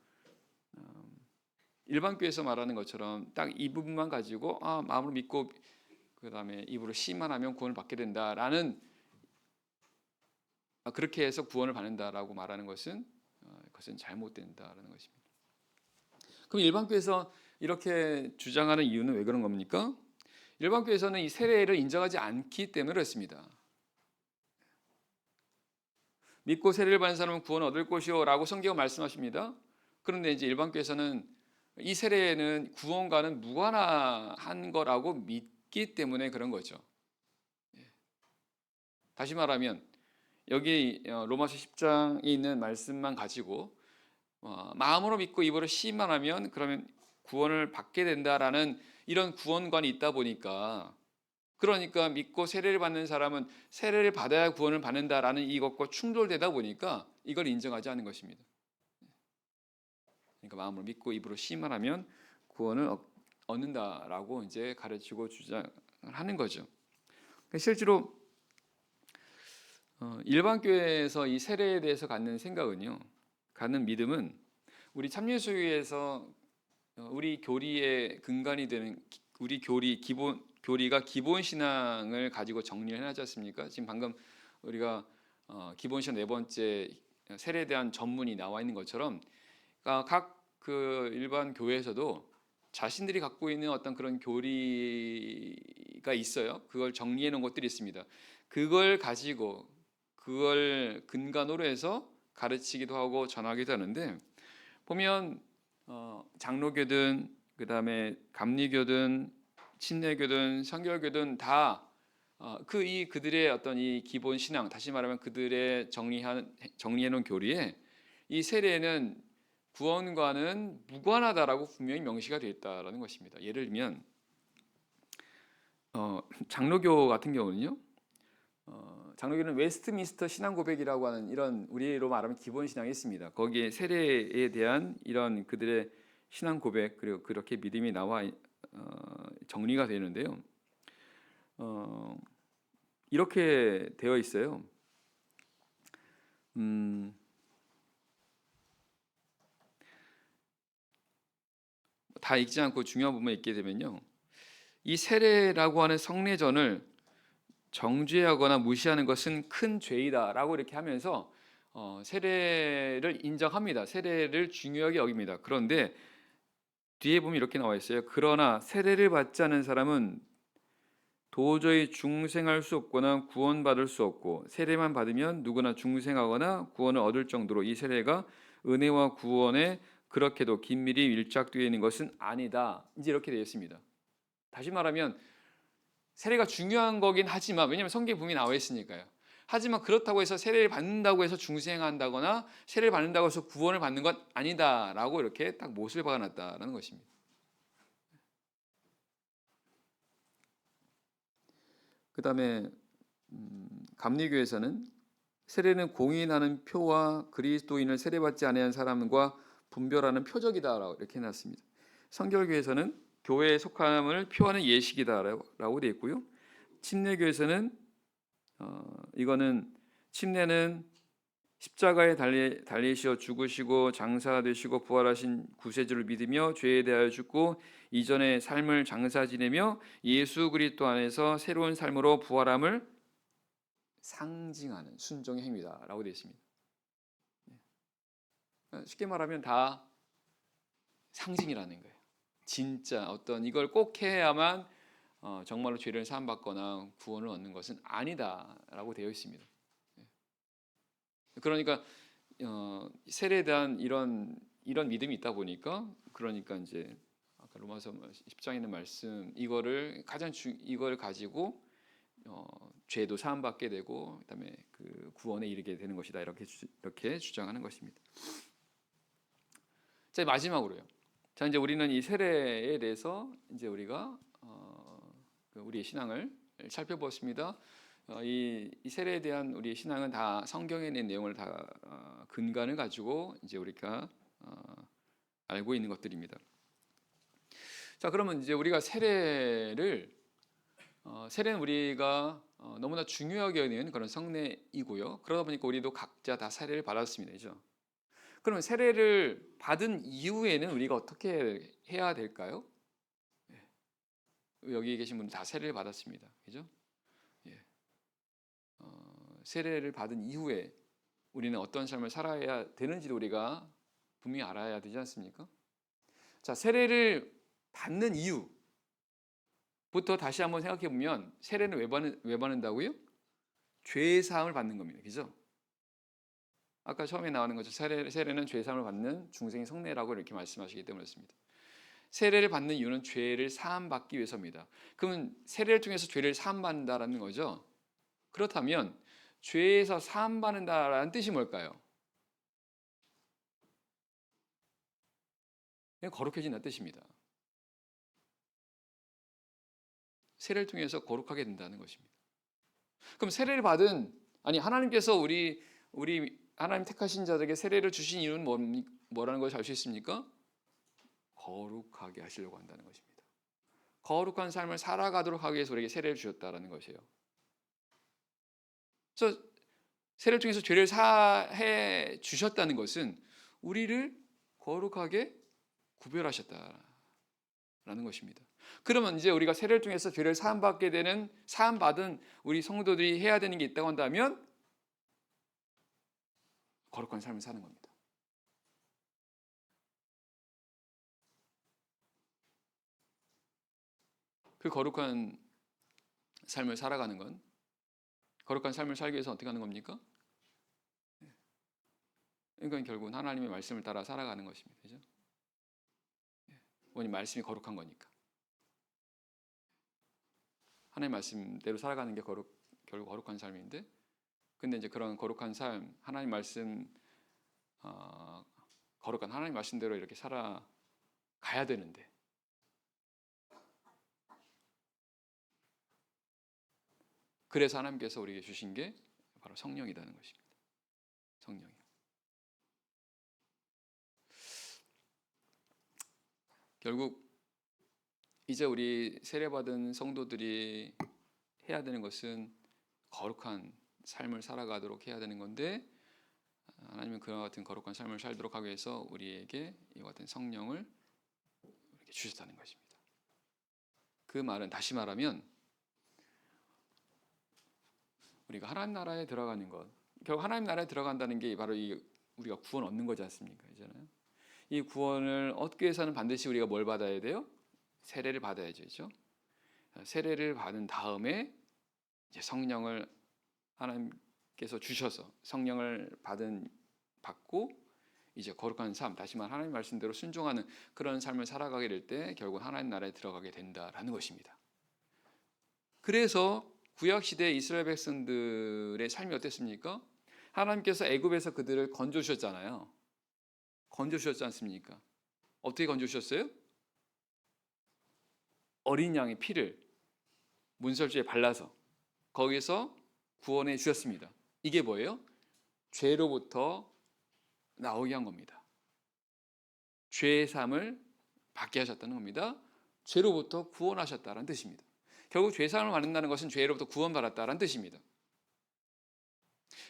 일반 교회에서 말하는 것처럼 딱 이 부분만 가지고 마음으로 믿고 그 다음에 입으로 시만 하면 구원을 받게 된다라는 그렇게 해서 구원을 받는다라고 말하는 것은 그것은 잘못된다라는 것입니다. 그럼 일반 교회에서 이렇게 주장하는 이유는 왜 그런 겁니까? 일반 교회에서는 이 세례를 인정하지 않기 때문에 그렇습니다. 믿고 세례를 받는 사람은 구원 얻을 것이요라고 성경은 말씀하십니다. 그런데 이제 일반 교회에서는 이 세례는 구원과는 무관한 거라고 믿기 때문에 그런 거죠. 다시 말하면 여기 로마서 10장에 있는 말씀만 가지고 마음으로 믿고 입으로 시인만 하면 그러면 구원을 받게 된다라는 이런 구원관이 있다 보니까 그러니까 믿고 세례를 받는 사람은 세례를 받아야 구원을 받는다라는 이것과 충돌되다 보니까 이걸 인정하지 않는 것입니다. 그러니까 마음으로 믿고 입으로 시인만 하면 구원을 얻는다라고 이제 가르치고 주장하는 거죠. 실제로 일반 교회에서 이 세례에 대해서 갖는 생각은요, 갖는 믿음은 우리 참예수교회에서 우리 교리의 근간이 되는 우리 교리가 기본 신앙을 가지고 정리를 해놨지 않습니까? 지금 방금 우리가 기본 신앙 네 번째 세례에 대한 전문이 나와 있는 것처럼 각 그 일반 교회에서도 자신들이 갖고 있는 어떤 그런 교리가 있어요. 그걸 정리해 놓은 것들이 있습니다. 그걸 가지고 그걸 근간으로 해서 가르치기도 하고 전하기도 하는데, 보면 장로교든 그다음에 감리교든 침례교든 성결교든 다 그들의 어떤 이 기본 신앙, 다시 말하면 그들의 정리해 놓은 교리에 이 세례는 구원과는 무관하다라고 분명히 명시가 되어 있다라는 것입니다. 예를 들면 장로교 같은 경우는요, 장로교는 웨스트민스터 신앙 고백이라고 하는 이런 우리로 말하면 기본 신앙이 있습니다. 거기에 세례에 대한 이런 그들의 신앙 고백, 그리고 그렇게 믿음이 나와 정리가 되는데요. 이렇게 되어 있어요. 다 읽지 않고 중요한 부분에 읽게 되면요, 이 세례라고 하는 성례전을 정죄하거나 무시하는 것은 큰 죄이다라고 이렇게 하면서 세례를 인정합니다. 세례를 중요하게 여깁니다. 그런데 뒤에 보면 이렇게 나와 있어요. 그러나 세례를 받지 않은 사람은 도저히 중생할 수 없거나 구원받을 수 없고, 세례만 받으면 누구나 중생하거나 구원을 얻을 정도로 이 세례가 은혜와 구원에 그렇게도 긴밀히 밀착되어 있는 것은 아니다. 이제 이렇게 되어 있습니다. 다시 말하면 세례가 중요한 거긴 하지만, 왜냐하면 성경에 분명히 나와 있으니까요. 하지만 그렇다고 해서 세례를 받는다고 해서 중생한다거나 세례를 받는다고 해서 구원을 받는 건 아니다라고 이렇게 딱 못을 박아놨다라는 것입니다. 그 다음에 감리교에서는 세례는 공인하는 표와 그리스도인을 세례받지 아니한 사람과 분별하는 표적이다라고 이렇게 해놨습니다. 성결교에서는 교회에 속함을 표하는 예식이다라고 되어 있고요. 침례교에서는 이거는 침례는 십자가에 달리시어 죽으시고 장사되시고 부활하신 구세주를 믿으며 죄에 대하여 죽고 이전의 삶을 장사 지내며 예수 그리스도 안에서 새로운 삶으로 부활함을 상징하는 순종의 행위다라고 되어 있습니다. 쉽게 말하면 다 상징이라는 거예요. 진짜 어떤 이걸 꼭 해야만 정말로 죄를 사함받거나 구원을 얻는 것은 아니다라고 되어 있습니다. 그러니까 세례에 대한 이런 믿음이 있다 보니까, 그러니까 이제 아까 로마서 10장에 있는 말씀 이걸 가지고 죄도 사함받게 되고 그다음에 그 구원에 이르게 되는 것이다, 이렇게 주장하는 것입니다. 자, 마지막으로요. 자, 이제 우리는 이 세례에 대해서 이제 우리가 우리의 신앙을 살펴보았습니다. 이 세례에 대한 우리의 신앙은 다 성경에 있는 내용을 다 근간을 가지고 이제 우리가 알고 있는 것들입니다. 자, 그러면 이제 우리가 세례는 우리가 너무나 중요하게 여기는 그런 성례이고요. 그러다 보니까 우리도 각자 다 세례를 받았습니다. 그죠? 그러면 세례를 받은 이후에는 우리가 어떻게 해야 될까요? 여기 계신 분들 다 세례를 받았습니다. 그죠? 세례를 받은 이후에 우리는 어떤 삶을 살아야 되는지도 우리가 분명히 알아야 되지 않습니까? 자, 세례를 받는 이유부터 다시 한번 생각해 보면, 세례는 왜 받는다고요? 죄 사함을 받는 겁니다. 그죠? 아까 처음에 나오는 것처럼 세례는 죄 사함을 받는 중생의 성례라고 이렇게 말씀하시기 때문이었습니다. 세례를 받는 이유는 죄를 사함 받기 위해서입니다. 그러면 세례를 통해서 죄를 사함 받는다라는 거죠. 그렇다면 죄에서 사함 받는다라는 뜻이 뭘까요? 거룩해진다는 뜻입니다. 세례를 통해서 거룩하게 된다는 것입니다. 그럼 세례를 받은, 하나님께서 우리 하나님 택하신 자들에게 세례를 주신 이유는 뭐라는 것을 알 수 있습니까? 거룩하게 하시려고 한다는 것입니다. 거룩한 삶을 살아가도록 하기 위해서 우리에게 세례를 주셨다는 것이에요. 그래서 세례를 통해서 죄를 사해 주셨다는 것은 우리를 거룩하게 구별하셨다라는 것입니다. 그러면 이제 우리가 세례를 통해서 죄를 사함받게 되는, 사함받은 우리 성도들이 해야 되는 게 있다고 한다면 거룩한 삶을 사는 겁니다. 그 거룩한 삶을 살아가는 건, 거룩한 삶을 살기 위해서 어떻게 하는 겁니까? 그러니까 결국은 하나님의 말씀을 따라 살아가는 것입니다. 그죠? 왜냐하면 말씀이 거룩한 거니까. 하나님의 말씀대로 살아가는 게 결국 거룩한 삶인데, 근데 이제 그런 거룩한 삶, 하나님 말씀, 거룩한 하나님 말씀대로 이렇게 살아가야 되는데, 그래서 하나님께서 우리에게 주신 게 바로 성령이라는 것입니다. 성령이. 결국 이제 우리 세례받은 성도들이 해야 되는 것은 거룩한 삶을 살아가도록 해야 되는 건데, 하나님은 그와 같은 거룩한 삶을 살도록 하기 위해서 우리에게 이와 같은 성령을 이렇게 주셨다는 것입니다. 그 말은 다시 말하면 우리가 하나님 나라에 들어가는 것, 결국 하나님 나라에 들어간다는 게 바로 우리가 구원 얻는 거지 않습니까? 이제는 이 구원을 얻기 위해서는 반드시 우리가 뭘 받아야 돼요? 세례를 받아야죠. 그렇죠? 세례를 받은 다음에 이제 성령을 하나님께서 주셔서 성령을 받고 이제 거룩한 삶, 다시 말해 하나님 말씀대로 순종하는 그런 삶을 살아가게 될 때 결국 하나님 나라에 들어가게 된다라는 것입니다. 그래서 구약 시대 이스라엘 백성들의 삶이 어땠습니까? 하나님께서 애굽에서 그들을 건져주셨잖아요. 건져주셨지 않습니까? 어떻게 건져주셨어요? 어린 양의 피를 문설주에 발라서 거기서 구원해 주셨습니다. 이게 뭐예요? 죄로부터 나오게 한 겁니다. 죄의 삶을 받게 하셨다는 겁니다. 죄로부터 구원하셨다는 뜻입니다. 결국 죄 사함을 받는다는 것은 죄로부터 구원받았다는 뜻입니다.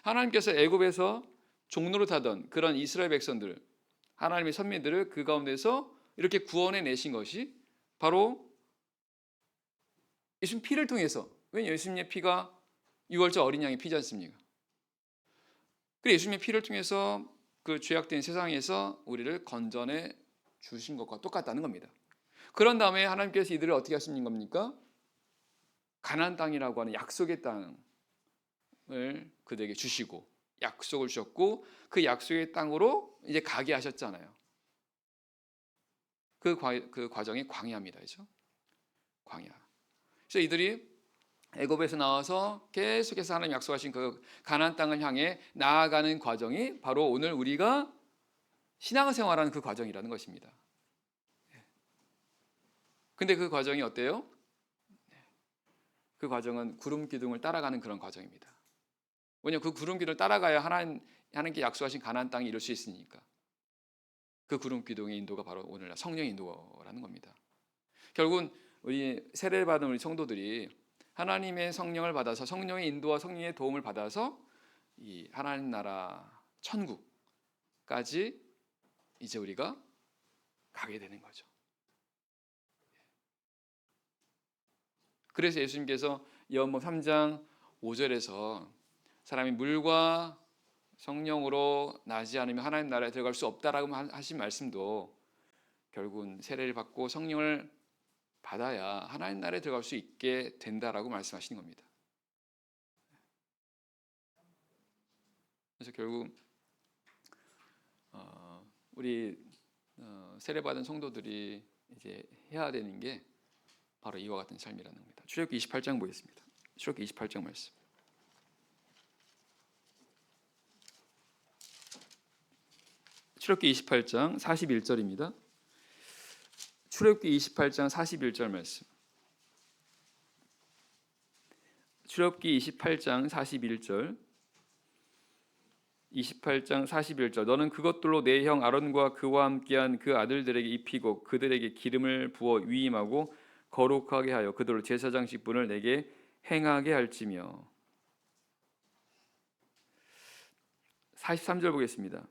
하나님께서 애굽에서 종로로 타던 그런 이스라엘 백성들, 하나님의 선민들을 그 가운데서 이렇게 구원해 내신 것이 바로 예수님 피를 통해서, 왜냐하면 예수님의 피가 유월절 어린 양의 피지 않습니까? 그래서 예수님의 피를 통해서 그 죄악된 세상에서 우리를 건져내 주신 것과 똑같다는 겁니다. 그런 다음에 하나님께서 이들을 어떻게 하신 겁니까? 가나안 땅이라고 하는 약속의 땅을 그들에게 주시고 약속을 주셨고 그 약속의 땅으로 이제 가게 하셨잖아요. 그 과정이 광야입니다. 그렇죠? 광야. 그래서 이들이 애굽에서 나와서 계속해서 하나님 약속하신 그 가나안 땅을 향해 나아가는 과정이 바로 오늘 우리가 신앙생활하는 그 과정이라는 것입니다. 근데 그 과정이 어때요? 그 과정은 구름 기둥을 따라가는 그런 과정입니다. 왜냐하면 그 구름 기둥을 따라가야 하나님께 약속하신 가나안 땅에 이룰 수 있으니까. 그 구름 기둥의 인도가 바로 오늘날 성령의 인도라는 겁니다. 결국은 우리 세례를 받은 우리 성도들이 하나님의 성령을 받아서 성령의 인도와 성령의 도움을 받아서 이 하나님 나라 천국까지 이제 우리가 가게 되는 거죠. 그래서 예수님께서 요한복음 3장 5절에서 사람이 물과 성령으로 나지 않으면 하나님 나라에 들어갈 수 없다라고 하신 말씀도 결국은 세례를 받고 성령을 받아야 하나님 나라에 들어갈 수 있게 된다라고 말씀하시는 겁니다. 그래서 결국 우리 세례받은 성도들이 이제 해야 되는 게 바로 이와 같은 삶이라는 겁니다. 출애굽기 28장 보겠습니다. 출애굽기 28장 말씀. 출애굽기 28장 41절입니다. 출애굽기 28장 41절 말씀. 출애굽기 28장 41절. 28장 41절. 너는 그것들로 내 형 아론과 그와 함께한 그 아들들에게 입히고 그들에게 기름을 부어 위임하고 거룩하게 하여 그들로 제사장 직분을 내게 행하게 할지며. 43절 보겠습니다.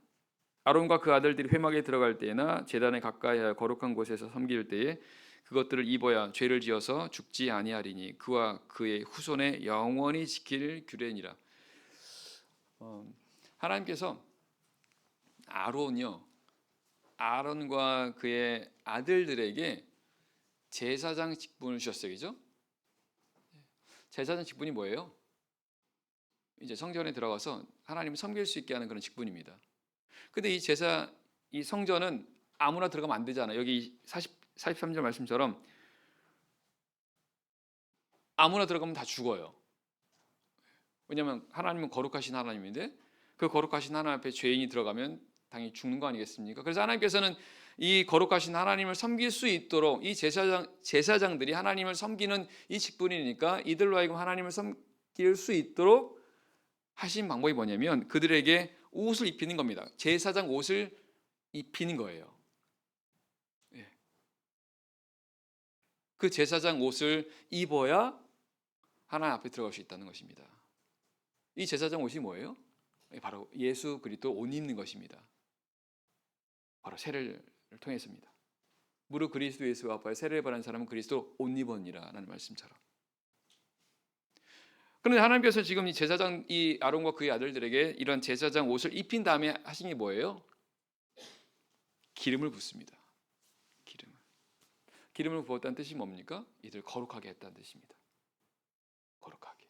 아론과 그 아들들이 회막에 들어갈 때나 제단에 가까이 하여 거룩한 곳에서 섬길 때에 그것들을 입어야 죄를 지어서 죽지 아니하리니 그와 그의 후손에 영원히 지킬 규례니라. 하나님께서 아론과 그의 아들들에게 제사장 직분을 주셨어요. 그죠? 제사장 직분이 뭐예요? 이제 성전에 들어가서 하나님을 섬길 수 있게 하는 그런 직분입니다. 근데 이 성전은 아무나 들어가면 안 되잖아요. 여기 43절 말씀처럼 아무나 들어가면 다 죽어요. 왜냐하면 하나님은 거룩하신 하나님인데 그 거룩하신 하나님 앞에 죄인이 들어가면 당연히 죽는 거 아니겠습니까? 그래서 하나님께서는 이 거룩하신 하나님을 섬길 수 있도록 이 제사장들이 하나님을 섬기는 이 직분이니까 이들로 하여금 하나님을 섬길 수 있도록 하신 방법이 뭐냐면 그들에게 옷을 입히는 겁니다. 제사장 옷을 입히는 거예요. 그 제사장 옷을 입어야 하나님 앞에 들어갈 수 있다는 것입니다. 이 제사장 옷이 뭐예요? 바로 예수 그리스도 옷 입는 것입니다. 바로 세례를 통해서입니다. 무릇 그리스도 예수 앞에 세례를 받은 사람은 그리스도 옷 입었니라라는 말씀처럼. 그런데 하나님께서 지금 이 아론과 그의 아들들에게 이런 제사장 옷을 입힌 다음에 하신 게 뭐예요? 기름을 붓습니다. 기름을 부었다는 뜻이 뭡니까? 이들 거룩하게 했다는 뜻입니다. 거룩하게.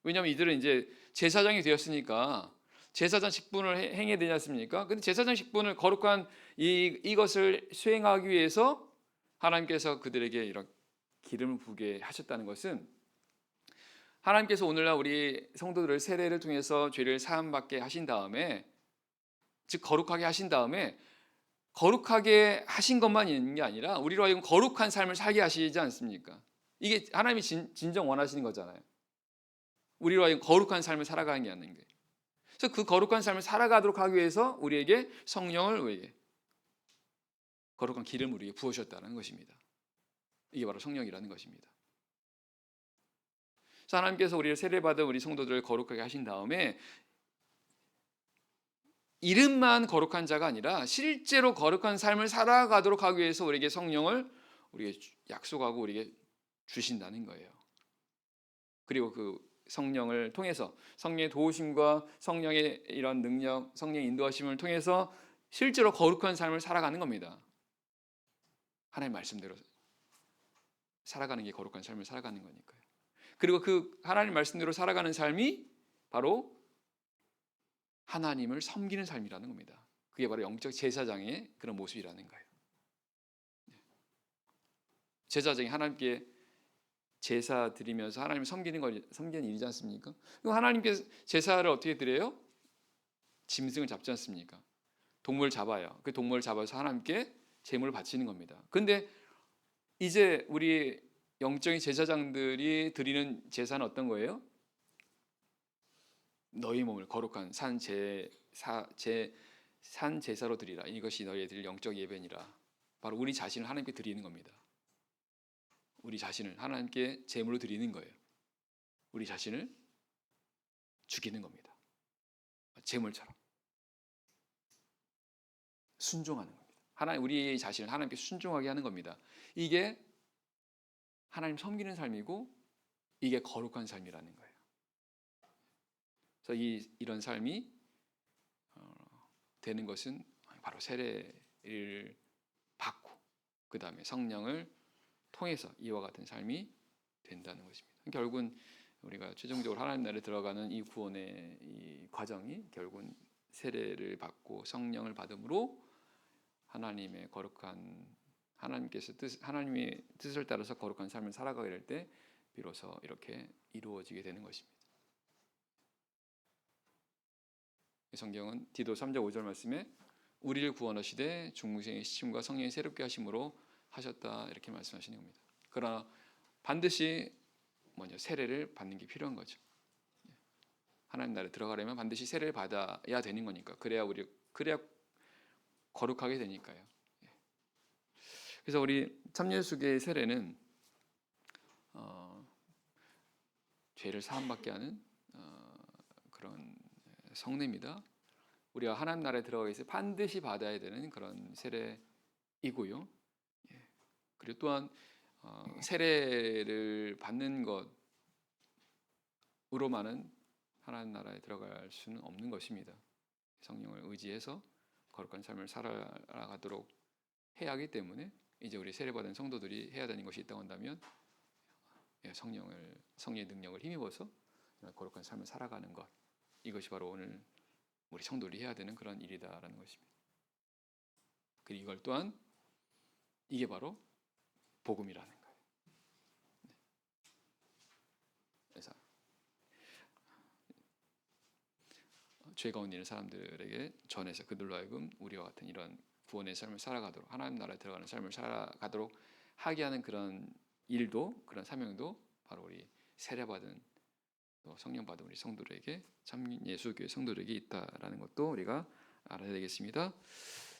왜냐하면 이들은 이제 제사장이 되었으니까 제사장 직분을 행해야 되지 않습니까? 근데 제사장 직분을 거룩한 이것을 수행하기 위해서 하나님께서 그들에게 이런 기름을 부게 하셨다는 것은 하나님께서 오늘날 우리 성도들을 세례를 통해서 죄를 사함받게 하신 다음에, 즉 거룩하게 하신 다음에 거룩하게 하신 것만 있는 게 아니라 우리로 하여금 거룩한 삶을 살게 하시지 않습니까? 이게 하나님이 진정 원하시는 거잖아요. 우리로 하여금 거룩한 삶을 살아가는 게 아닌 게. 그래서 그 거룩한 삶을 살아가도록 하기 위해서 우리에게 성령을 우리에게 거룩한 기름을 우리에게 부으셨다는 것입니다. 이게 바로 성령이라는 것입니다. 그래서 하나님께서 우리를 세례받은 우리 성도들을 거룩하게 하신 다음에 이름만 거룩한 자가 아니라 실제로 거룩한 삶을 살아가도록 하기 위해서 우리에게 성령을 우리에게 약속하고 우리에게 주신다는 거예요. 그리고 그 성령을 통해서 성령의 도우심과 성령의 이런 능력, 성령의 인도하심을 통해서 실제로 거룩한 삶을 살아가는 겁니다. 하나님 말씀대로 살아가는 게 거룩한 삶을 살아가는 거니까요. 그리고 그 하나님 말씀대로 살아가는 삶이 바로 하나님을 섬기는 삶이라는 겁니다. 그게 바로 영적 제사장의 그런 모습이라는 거예요. 제사장이 하나님께 제사 드리면서 하나님을 섬기는 일이지 않습니까? 하나님께 제사를 어떻게 드려요? 짐승을 잡지 않습니까? 동물을 잡아요. 그 동물을 잡아서 하나님께 제물을 바치는 겁니다. 근데 이제 우리 영적인 제사장들이 드리는 제사는 어떤 거예요? 너희 몸을 거룩한 산 제사로 드리라. 이것이 너희의 드릴 영적 예배니라. 바로 우리 자신을 하나님께 드리는 겁니다. 우리 자신을 하나님께 제물로 드리는 거예요. 우리 자신을 죽이는 겁니다. 제물처럼 순종하는 겁니다. 우리 자신을 하나님께 순종하게 하는 겁니다. 이게 하나님 섬기는 삶이고 이게 거룩한 삶이라는 거예요. 그래서 이런 삶이 되는 것은 바로 세례를 받고 그 다음에 성령을 통해서 이와 같은 삶이 된다는 것입니다. 결국은 우리가 최종적으로 하나님 나라에 들어가는 이 구원의 이 과정이 결국은 세례를 받고 성령을 받음으로 하나님의 거룩한 하나님의 뜻을 따라서 거룩한 삶을 살아가게 될 때 비로소 이렇게 이루어지게 되는 것입니다. 성경은 디도 3장 5절 말씀에 우리를 구원하시되 중생의 시침과 성령의 새롭게 하심으로 하셨다 이렇게 말씀하시는 겁니다. 그러나 반드시 세례를 받는 게 필요한 거죠. 하나님 나라에 들어가려면 반드시 세례를 받아야 되는 거니까 그래야 거룩하게 되니까요. 그래서 우리 참예수계의 세례는 죄를 사함받게 하는 그런 성례입니다. 우리가 하나님 나라에 들어가기 위해서 반드시 받아야 되는 그런 세례이고요. 그리고 또한 세례를 받는 것으로만은 하나님 나라에 들어갈 수는 없는 것입니다. 성령을 의지해서 거룩한 삶을 살아가도록 해야 하기 때문에 이제 우리 세례받은 성도들이 해야 되는 것이 있다고 한다면 성령의 능력을 힘입어서 거룩한 삶을 살아가는 것, 이것이 바로 오늘 우리 성도들이 해야 되는 그런 일이다라는 것입니다. 그리고 이걸 또한 이게 바로 복음이라는 거예요. 그래서 죄 가운데 있는 사람들에게 전해서 그들로 하여금 우리와 같은 이런 구원의 삶을 살아가도록, 하나님 나라에 들어가는 삶을 살아가도록 하게 하는 그런 일도, 그런 사명도 바로 우리 세례받은 또 성령 받은 우리 성도들에게, 참 예수교회 성도들에게 있다라는 것도 우리가 알아야 되겠습니다.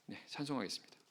네, 찬송하겠습니다.